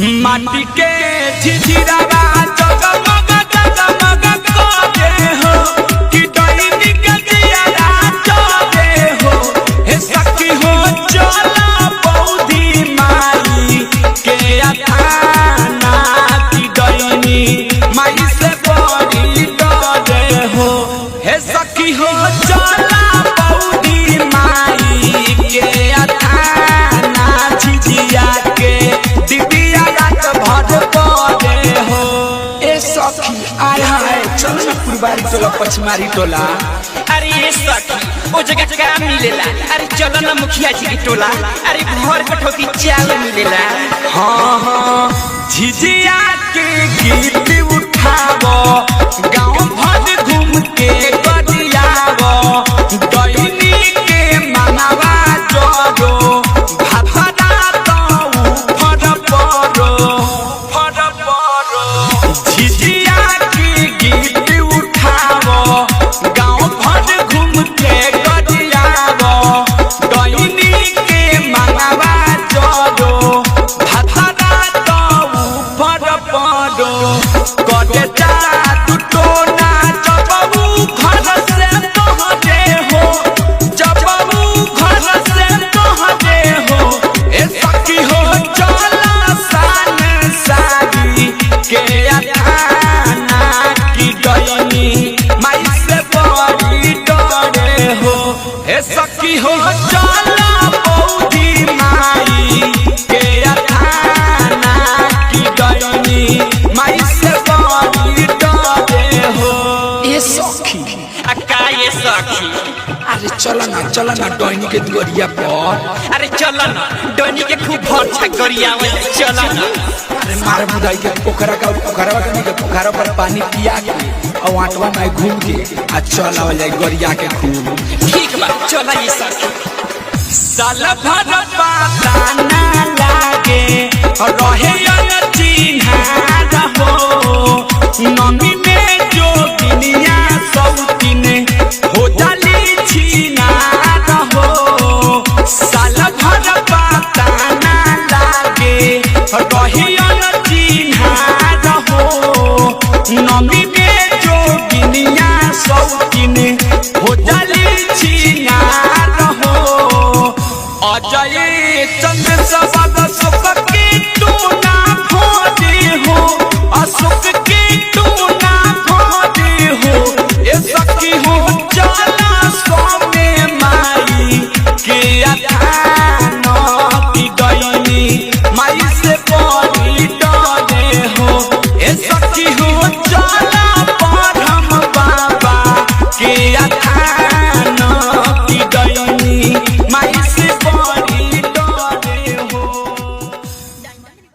माटी के झिझिरावा जगमग जगमग करे हो कि डोइनी के जियारा चले हो। हे सखी हो चला बौधी माई के अथाना कि डोइनी माई से बड़ी डरे हो। हे सखी हो चला बौधी माई के अथाना झिझिया के दिव्या रात भर पड़े हो। ए सखी आया है चल ना पुरबारी टोला पछमारी टोला। अरे ये सखी वो जगह जगह मिलेला। अरे चलो ना मुखिया जी की टोला। अरे घर कठो की चाल मिलेला। हाँ हाँ झिझिया के गीत उठावो गाँव भर घूम के गरियावो डोइनी के मनावा जोरो भाभरा तो फर परो झिझिया के गीत उठावो गाँव भर घूम के गरियावो डोइनी के मनावा जोरो भाभरा तो फर परो करे जादू टोना जबऊ घर से तोहरे हो जबऊ घर से तोहरे हो। ए सखी हो चला सान सारी के अथाना की डोइनी माई से बड़ी डरे हो। ए सखी हो चला बौधी माई के अथाना की डोइनी माई से बड़ी डरे हो। ए सखी अक्का ये सखी अरे चल ना डोइनी के दुआरिया पर। अरे चलो ना डोनी के खूब भर गरिया चलो ना। अरे मार बुदाई के पोखरा के पोखरा पर पानी पिया के और आटवा में घूम के आ चल आवल जाए गरिया के खूब। ठीक बा चलो ये सखी। साल भर पता ना लागे रहे चिन्हा रहो नमी में जो दुनिया सौतीन हो जाली छीना रहो। साल भर पता ना लागे रहे चिन्हा रहो नमी में जो दुनिया सौतीन हो जाली छीना रहो। अजय चंद्र सबद सुख की तू ना भोदी हो अशोक की तू ना भोदी हो। ए सखी हो चला सोमे माई के अथाना की डोइनी माई से बड़ी डरे हो। ए सखी हो चला